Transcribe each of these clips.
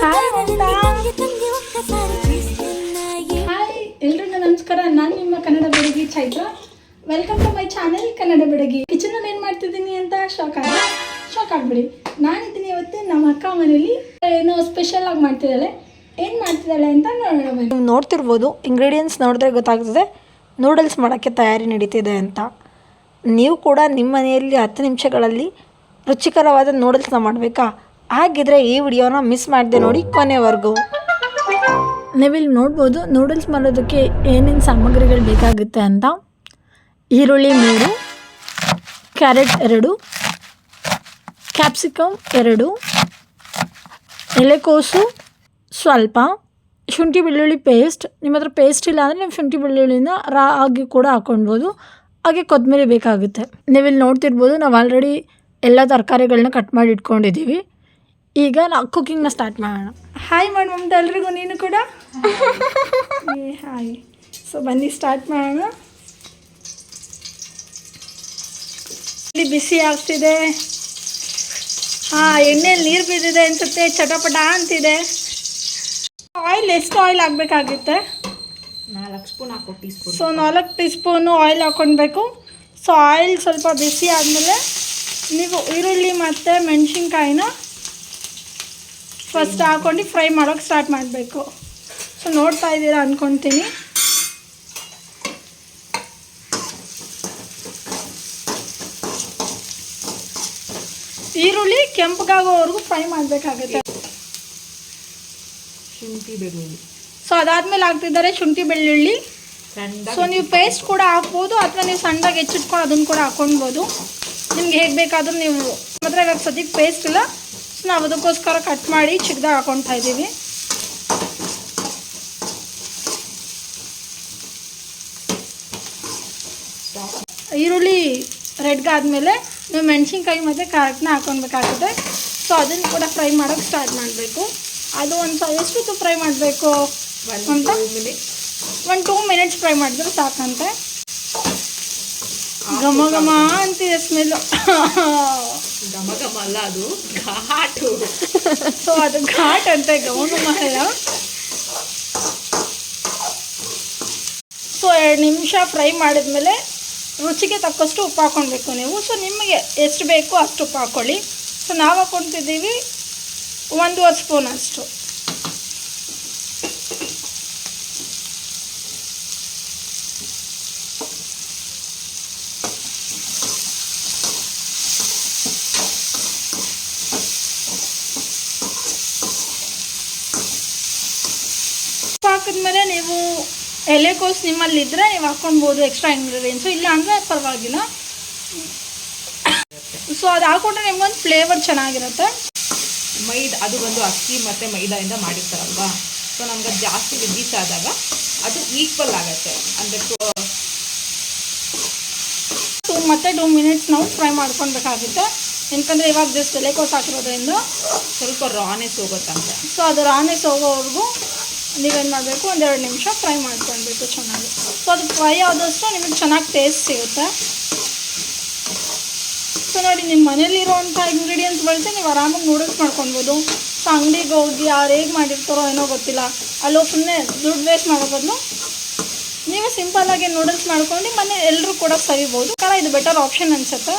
Hi ಎಲ್ರಿಗೂ ನಮಸ್ಕಾರ. ನಾನು ನಿಮ್ಮ Kannada Bedagi Chaitra. Welcome to my channel Kannada Bedagi. ಕಿಚನಲ್ಲಿ ಏನು ಮಾಡ್ತಿದ್ದೀನಿ ಅಂತ ಶಾಕ್ ಆಗ್ಬಿಡಿ. ನಾನಿದ್ದೀನಿ ಇವತ್ತು ನಮ್ಮ ಅಕ್ಕ ಮನೇಲಿ ಏನೋ ಸ್ಪೆಷಲ್ ಆಗಿ ಮಾಡ್ತಿದ್ದಾಳೆ. ಏನು ಮಾಡ್ತಿದ್ದಾಳೆ ಅಂತ ನೋಡೋಣ. ನೀವು ನೋಡ್ತಿರ್ಬೋದು, ಇಂಗ್ರೀಡಿಯೆಂಟ್ಸ್ ನೋಡಿದ್ರೆ ಗೊತ್ತಾಗ್ತದೆ ನೂಡಲ್ಸ್ ಮಾಡೋಕ್ಕೆ ತಯಾರಿ ನಡೀತಿದೆ ಅಂತ. ನೀವು ಕೂಡ ನಿಮ್ಮ ಮನೆಯಲ್ಲಿ 10 ನಿಮಿಷಗಳಲ್ಲಿ ರುಚಿಕರವಾದ ನೂಡಲ್ಸ್ನ ಮಾಡಬೇಕಾ? ಹಾಗಿದ್ರೆ ಈ ವಿಡಿಯೋನ ಮಿಸ್ ಮಾಡದೆ ನೋಡಿ ಕೊನೆವರೆಗೂ. ನೀವಿಲ್ಲಿ ನೋಡ್ಬೋದು ನೂಡಲ್ಸ್ ಮಾಡೋದಕ್ಕೆ ಏನೇನು ಸಾಮಗ್ರಿಗಳು ಬೇಕಾಗುತ್ತೆ ಅಂತ. ಈರುಳ್ಳಿ 3, ಕ್ಯಾರೆಟ್ 2, ಕ್ಯಾಪ್ಸಿಕಮ್ 2, ಎಲೆಕೋಸು ಸ್ವಲ್ಪ, ಶುಂಠಿ ಬೆಳ್ಳುಳ್ಳಿ ಪೇಸ್ಟ್. ನಿಮ್ಮ ಹತ್ರ ಪೇಸ್ಟ್ ಇಲ್ಲ ಅಂದರೆ ನೀವು ಶುಂಠಿ ಬೆಳ್ಳುಳ್ಳಿನ ರಾ ಆಗಿ ಕೂಡ ಹಾಕ್ಕೊಳ್ಬೋದು. ಹಾಗೆ ಕೊತ್ತಂಬರಿ ಬೇಕಾಗುತ್ತೆ. ನೀವಿಲ್ಲಿ ನೋಡ್ತಿರ್ಬೋದು ನಾವು ಆಲ್ರೆಡಿ ಎಲ್ಲ ತರಕಾರಿಗಳನ್ನ ಕಟ್ ಮಾಡಿ ಇಟ್ಕೊಂಡಿದ್ದೀವಿ. ಈಗ ನಾವು ಕುಕ್ಕಿಂಗ್ನ ಸ್ಟಾರ್ಟ್ ಮಾಡೋಣ. ಹಾಯ್ ಮಾಡಿ ಮಮತಾ ಎಲ್ರಿಗೂ, ನೀನು ಕೂಡ ಹಾಯ್. ಸೊ ಬನ್ನಿ ಸ್ಟಾರ್ಟ್ ಮಾಡೋಣ. ಇಲ್ಲಿ ಬಿಸಿ ಆಗ್ತಿದೆ. ಎಣ್ಣೆಯಲ್ಲಿ ನೀರು ಬಿದ್ದಿದೆ ಅನ್ಸುತ್ತೆ, ಚಟಪಟ ಅಂತಿದೆ. ಆಯಿಲ್ ಎಷ್ಟು ಆಯಿಲ್ ಹಾಕಬೇಕಾಗುತ್ತೆ? 4 ಸ್ಪೂನ್ ಹಾಕೋ tea spoon. So 4 tea spoon oil ಹಾಕ್ಕೊಳ್ಬೇಕು. ಸೊ ಆಯಿಲ್ ಸ್ವಲ್ಪ ಬಿಸಿ ಆದಮೇಲೆ ನೀವು ಈರುಳ್ಳಿ ಮತ್ತು ಮೆಣಸಿನ್ಕಾಯಿನ ಫಸ್ಟ್ ಹಾಕ್ಕೊಂಡು ಫ್ರೈ ಮಾಡೋಕ್ಕೆ ಸ್ಟಾರ್ಟ್ ಮಾಡಬೇಕು. ಸೊ ನೋಡ್ತಾ ಇದ್ದೀರಾ ಅಂದ್ಕೊತೀನಿ. ಈರುಳ್ಳಿ ಕೆಂಪಗಾಗೋವರೆಗೂ ಫ್ರೈ ಮಾಡಬೇಕಾಗುತ್ತೆ. ಶುಂಠಿ ಬೆಳ್ಳುಳ್ಳಿ. ಸೊ ಅದಾದಮೇಲೆ ಹಾಕ್ತಿದ್ದಾರೆ ಶುಂಠಿ ಬೆಳ್ಳುಳ್ಳಿ. ಸೊ ನೀವು ಪೇಸ್ಟ್ ಕೂಡ ಹಾಕ್ಬೋದು ಅಥವಾ ನೀವು ಸಣ್ಣದಾಗಿ ಹೆಚ್ಚಿಟ್ಕೊಂಡು ಅದನ್ನು ಕೂಡ ಹಾಕ್ಕೊಳ್ಬೋದು. ನಿಮ್ಗೆ ಹೇಗೆ ಬೇಕಾದರೂ ನೀವು. ಮಾತ್ರ ಇವಾಗ ಸದ್ಯಕ್ಕೆ ಪೇಸ್ಟ್ ಇಲ್ಲ, ಸೊ ನಾವು ಅದಕ್ಕೋಸ್ಕರ ಕಟ್ ಮಾಡಿ ಚಿಕ್ಕದಾಗಿ ಹಾಕ್ಕೊಳ್ತಾ ಇದ್ದೀವಿ. ಈರುಳ್ಳಿ ರೆಡ್ಗಾದ್ಮೇಲೆ ನೀವು ಮೆಣಸಿನ್ಕಾಯಿ ಮತ್ತು ಖಾರಕ್ಕನ್ನ ಹಾಕ್ಕೊಳ್ಬೇಕಾಗುತ್ತೆ. ಸೊ ಅದನ್ನು ಕೂಡ ಫ್ರೈ ಮಾಡೋಕ್ಕೆ ಸ್ಟಾರ್ಟ್ ಮಾಡಬೇಕು. ಅದು ಎಷ್ಟೊತ್ತು ಫ್ರೈ ಮಾಡಬೇಕು ಅಂತ 1-2 ಮಿನಿಟ್ಸ್ ಫ್ರೈ ಮಾಡಿದ್ರೆ ಸಾಕಂತೆ. ಘಮ ಘಮ ಅಂತಿದೆ ಸ್ಮೆಲ್ಲು. ಘಮ ಘಮ ಅಲ್ಲ, ಅದು ಘಾಟು. ಸೊ ಅದು ಘಾಟ್ ಅಂತೆ, ಘಮ ಘಮ ಅಲ್ಲ. ಸೊ 2 ನಿಮಿಷ ಫ್ರೈ ಮಾಡಿದ್ಮೇಲೆ ರುಚಿಗೆ ತಕ್ಕಷ್ಟು ಉಪ್ಪು ಹಾಕ್ಕೊಳ್ಬೇಕು ನೀವು. ಸೊ ನಿಮಗೆ ಎಷ್ಟು ಬೇಕೋ ಅಷ್ಟು ಉಪ್ಪು ಹಾಕ್ಕೊಳ್ಳಿ. ಸೊ ನಾವು ಹಾಕ್ಕೊಳ್ತಿದ್ದೀವಿ 1.5 ಸ್ಪೂನ್ ಅಷ್ಟು. ಹಾಕಿದ್ಮೇಲೆ ನೀವು ಎಲೆಕೋಸು ನಿಮ್ಮಲ್ಲಿದ್ದರೆ ನೀವು ಹಾಕ್ಕೊಳ್ಬೋದು ಎಕ್ಸ್ಟ್ರಾ ಇಂಗ್ರೀಡಿಯೆಂಟ್ಸು, ಇಲ್ಲ ಅಂದರೆ ಪರವಾಗಿಲ್ಲ. ಸೊ ಅದು ಹಾಕ್ಕೊಂಡ್ರೆ ನಿಮ್ಗೊಂದು ಫ್ಲೇವರ್ ಚೆನ್ನಾಗಿರುತ್ತೆ. ಅದು ಬಂದು ಅಕ್ಕಿ ಮತ್ತು ಮೈದಾಯಿಂದ ಮಾಡಿರ್ತಾರಲ್ವಾ, ಸೊ ನಮ್ಗೆ ಜಾಸ್ತಿ ವೆಜ್ಜೀಸ್ ಆದಾಗ ಅದು ಈಕ್ವಲ್ ಆಗುತ್ತೆ. ಅಂದರೆ ಮತ್ತೆ 2 ಮಿನಿಟ್ಸ್ ನಾವು ಫ್ರೈ ಮಾಡ್ಕೊಳ್ಬೇಕಾಗುತ್ತೆ. ಯಾಕಂದರೆ ಇವಾಗ ಜಸ್ಟ್ ಎಲೆಕೋಸು ಹಾಕಿರೋದ್ರಿಂದ ಸ್ವಲ್ಪ ರಾನೆಸ್ ಹೋಗುತ್ತಂತೆ. ಸೊ ಅದು ರಾನೆಸ್ ಹೋಗೋವರೆಗೂ ನೀವೇನು ಮಾಡಬೇಕು, 1-2 ನಿಮಿಷ ಫ್ರೈ ಮಾಡ್ಕೊಳ್ಬೇಕು ಚೆನ್ನಾಗಿ. ಸೊ ಅದು ಫ್ರೈ ಆದಷ್ಟು ನಿಮಗೆ ಚೆನ್ನಾಗಿ ಟೇಸ್ಟ್ ಸಿಗುತ್ತೆ. ಸೊ ನೋಡಿ, ನಿಮ್ಮ ಮನೇಲಿರುವಂಥ ಇಂಗ್ರೀಡಿಯೆಂಟ್ಸ್ ಬಳಸಿ ನೀವು ಆರಾಮಾಗಿ ನೂಡಲ್ಸ್ ಮಾಡ್ಕೊಳ್ಬೋದು. ಸೊ ಅಂಗಡಿಗೆ ಹೋಗಿ ಯಾರು ಹೇಗೆ ಮಾಡಿರ್ತಾರೋ ಏನೋ ಗೊತ್ತಿಲ್ಲ, ಅಲ್ಲೋ ಸುಮ್ಮನೆ ದುಡ್ಡು ವೇಸ್ಟ್ ಮಾಡೋ ಬದಲು ನೀವು ಸಿಂಪಲ್ಲಾಗಿ ನೂಡಲ್ಸ್ ಮಾಡ್ಕೊಂಡು ಮನೆ ಎಲ್ಲರೂ ಕೂಡ ಸವಿಬೋದು. ಇದು ಬೆಟರ್ ಆಪ್ಷನ್ ಅನಿಸುತ್ತೆ.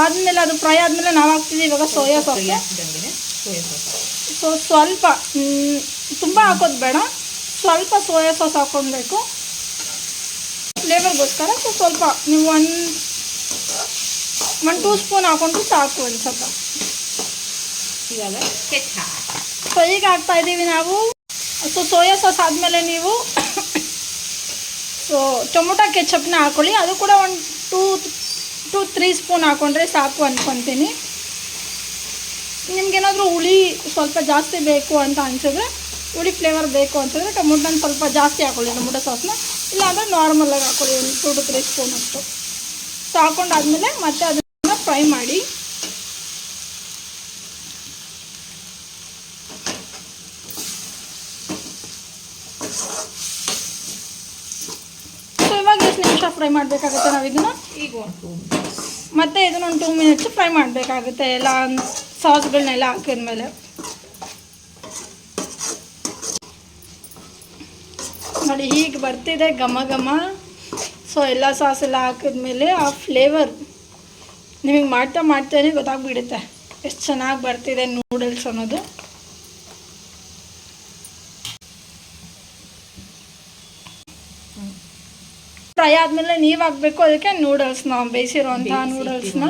ಆದಮೇಲೆ ಅದು ಫ್ರೈ ಆದಮೇಲೆ ನಾವು ಹಾಕ್ತಿದ್ದೀವಿ ಇವಾಗ ಸೋಯಾ ಸಾಸ್. ಸೊ ಸ್ವಲ್ಪ ತುಂಬ ಹಾಕೋದು ಬೇಡ, ಸ್ವಲ್ಪ ಸೋಯಾ ಸಾಸ್ ಹಾಕ್ಕೊಳ್ಬೇಕು ಫ್ಲೇವರ್ಗೋಸ್ಕರ. ಸೊ ಸ್ವಲ್ಪ ನೀವು 1-2 ಸ್ಪೂನ್ ಹಾಕ್ಕೊಂಡ್ರು ಸಾಕು ಅನ್ಸತ್ತ. ಸೊ ಈಗ ಹಾಕ್ತಾಯಿದ್ದೀವಿ ನಾವು. ಸೊ ಸೋಯಾ ಸಾಸ್ ಆದಮೇಲೆ ನೀವು ಸೊ ಟೊಮೊಟೊ ಕೆಚಪ್ನ ಹಾಕ್ಕೊಳ್ಳಿ. ಅದು ಕೂಡ 1-2-3 ಸ್ಪೂನ್ ಹಾಕ್ಕೊಂಡ್ರೆ ಸಾಕು ಅಂದ್ಕೊತೀನಿ. ನಿಮ್ಗೇನಾದರೂ ಹುಳಿ ಸ್ವಲ್ಪ ಜಾಸ್ತಿ ಬೇಕು ಅಂತ ಅನಿಸಿದ್ರೆ, ಹುಳಿ ಫ್ಲೇವರ್ ಬೇಕು ಅಂತಂದರೆ ಟೊಮೊಟೊನ ಸ್ವಲ್ಪ ಜಾಸ್ತಿ ಹಾಕ್ಕೊಳ್ಳಿ, ಟೊಮೊಟೊ ಸಾಸ್ನ. ಇಲ್ಲಾಂದರೆ ನಾರ್ಮಲಾಗಿ ಹಾಕ್ಕೊಳ್ಳಿ 2-3 ಸ್ಪೂನ್ ಅಷ್ಟು. ಸೊ ಹಾಕ್ಕೊಂಡಾದ್ಮೇಲೆ ಮತ್ತೆ ಅದನ್ನು ಫ್ರೈ ಮಾಡಿ. ಸೊ ಇವಾಗ ಎಷ್ಟು ನಿಮಿಷ ಫ್ರೈ ಮಾಡಬೇಕಾಗುತ್ತೆ ನಾವು ಇದನ್ನು? ಈಗ ಮತ್ತೆ ಇದನ್ನೊಂದು 2 ಮಿನಿಟ್ಸ್ ಫ್ರೈ ಮಾಡಬೇಕಾಗುತ್ತೆ ಎಲ್ಲ ಸಾಸ್ಗಳನ್ನೆಲ್ಲ ಹಾಕಿದ್ಮೇಲೆ. ನೋಡಿ ಹೀಗೆ ಬರ್ತಿದೆ ಘಮ ಘಮ. ಸೊ ಎಲ್ಲ ಸಾಸ್ ಎಲ್ಲ ಹಾಕಿದ್ಮೇಲೆ ಆ ಫ್ಲೇವರ್ ನಿಮಗೆ ಮಾಡ್ತಾನೆ ಗೊತ್ತಾಗ್ಬಿಡುತ್ತೆ ಎಷ್ಟು ಚೆನ್ನಾಗಿ ಬರ್ತಿದೆ ನೂಡಲ್ಸ್ ಅನ್ನೋದು. ಫ್ರೈ ಆದಮೇಲೆ ನೀವು ಹಾಕಬೇಕು ಅದಕ್ಕೆ ನೂಡಲ್ಸ್ನ, ಬೇಯಿಸಿರೋಂಥ ನೂಡಲ್ಸ್ನ.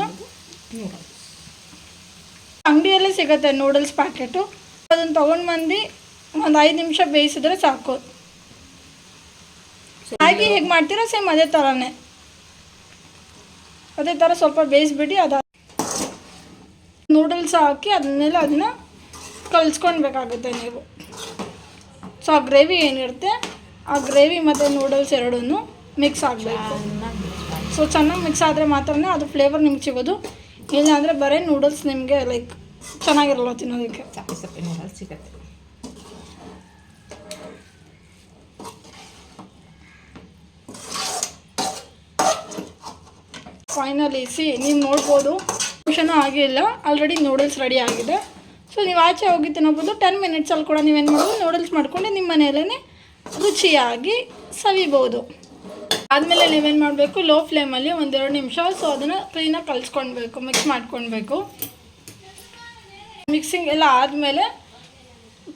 ಅಂಗಡಿಯಲ್ಲೇ ಸಿಗುತ್ತೆ ನೂಡಲ್ಸ್ ಪ್ಯಾಕೆಟು, ಅದನ್ನು ತೊಗೊಂಡು ಬಂದು ಒಂದು 5 ನಿಮಿಷ ಬೇಯಿಸಿದ್ರೆ ಸಾಕು. ಮ್ಯಾಗಿ ಹೇಗೆ ಮಾಡ್ತೀರಾ ಸೇಮ್ ಅದೇ ಥರನೇ, ಅದೇ ಥರ ಸ್ವಲ್ಪ ಬೇಯಿಸ್ಬಿಟ್ಟು ನೂಡಲ್ಸ್ ಹಾಕಿ ಅದನ್ನ ಕಲಿಸ್ಕೊಳ್ಬೇಕಾಗುತ್ತೆ ನೀವು. ಸೊ ಆ ಗ್ರೇವಿ ಏನಿರುತ್ತೆ ಆ ಗ್ರೇವಿ ಮತ್ತು ನೂಡಲ್ಸ್ ಎರಡೂ ಮಿಕ್ಸ್ ಆಗಬೇಕು. ಸೊ ಚೆನ್ನಾಗಿ ಮಿಕ್ಸ್ ಆದರೆ ಮಾತ್ರ ಅದು ಫ್ಲೇವರ್ ನಿಮ್ಗೆ ಸಿಗೋದು. ಇಲ್ಲ ಅಂದರೆ ಬರೀ ನೂಡಲ್ಸ್ ನಿಮಗೆ ಲೈಕ್ ಚೆನ್ನಾಗಿರಲ್ಲ ತಿನ್ನೋದಕ್ಕೆ. ಸಪ್ಪೆ ನೂಡಲ್ಸ್ ಸಿಗುತ್ತೆ. ಫೈನಲಿ ನೀವು ನೋಡ್ಬೋದು ನಿಮಿಷನೂ ಆಗಿಲ್ಲ, ಆಲ್ರೆಡಿ ನೂಡಲ್ಸ್ ರೆಡಿ ಆಗಿದೆ. ಸೊ ನೀವು ಆಚೆ ಹೋಗಿ ತಿನ್ನೋಬೋದು. 10 ಮಿನಿಟ್ಸಲ್ಲಿ ಕೂಡ ನೀವೇನು ಮಾಡ್ಬೋದು, ನೂಡಲ್ಸ್ ಮಾಡ್ಕೊಂಡು ನಿಮ್ಮ ಮನೆಯಲ್ಲೇ ರುಚಿಯಾಗಿ ಸವಿಬೋದು. ಆದಮೇಲೆ ನೀವೇನು ಮಾಡಬೇಕು, ಲೋ ಫ್ಲೇಮಲ್ಲಿ 1-2 ನಿಮಿಷ ಸೊ ಅದನ್ನು ಕ್ಲೀನಾಗಿ ಕಲಿಸ್ಕೊಳ್ಬೇಕು, ಮಿಕ್ಸ್ ಮಾಡ್ಕೊಳ್ಬೇಕು. ಮಿಕ್ಸಿಂಗ್ ಎಲ್ಲ ಆದಮೇಲೆ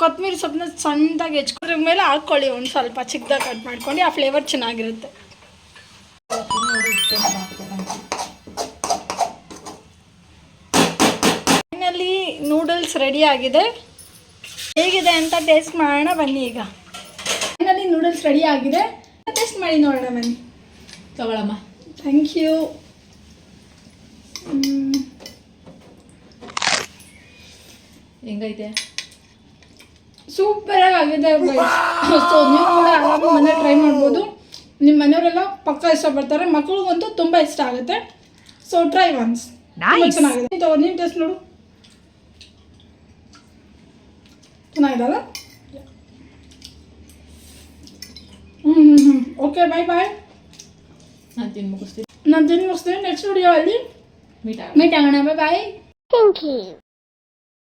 ಕೊತ್ತಂಬರಿ ಸೊಪ್ಪನ್ನ ಸಣ್ಣದಾಗಿ ಹೆಚ್ಕೊಳ್ರ ಮೇಲೆ ಹಾಕ್ಕೊಳ್ಳಿ, ಒಂದು ಸ್ವಲ್ಪ ಚಿಕ್ಕದಾಗಿ ಕಟ್ ಮಾಡ್ಕೊಂಡು, ಆ ಫ್ಲೇವರ್ ಚೆನ್ನಾಗಿರುತ್ತೆ. ಫೈನಲಿ ನೂಡಲ್ಸ್ ರೆಡಿ ಆಗಿದೆ. ಹೇಗಿದೆ ಅಂತ ಟೇಸ್ಟ್ ಮಾಡೋಣ ಬನ್ನಿ. ಈಗ ಫೈನಲಿ ನೂಡಲ್ಸ್ ರೆಡಿ ಆಗಿದೆ, ಟೇಸ್ಟ್ ಮಾಡಿ ನೋಡೋಣ ಬನ್ನಿ. ತಗೊಳಮ್ಮ. Thank you. ಹೆಂಗೈತೆ? ಸೂಪರಾಗಿ ಆಗಿದೆ. ಸೊ ನೀವು ಕೂಡ ಆರಾಮ ಮನೆ ಟ್ರೈ ಮಾಡ್ಬೋದು. ನಿಮ್ಮ ಮನೆಯವರೆಲ್ಲ ಪಕ್ಕ ಇಷ್ಟಪಡ್ತಾರೆ, ಮಕ್ಕಳಿಗಂತೂ ತುಂಬ ಇಷ್ಟ ಆಗುತ್ತೆ. So try once. ಚೆನ್ನಾಗಿದೆ. ನೀವು ಟೇಸ್ಟ್ ನೋಡು. ಚೆನ್ನಾಗಿದಲ್ಲ? Okay, bye bye. ನಾನು ತಿಂದು ಮುಗಿಸ್ತೀನಿ. ನೆಕ್ಸ್ಟ್ ವಿಡಿಯೋ ಅಲ್ಲಿ ಮೀಟ್ ಆಗೋಣ. Bye bye. Thank you.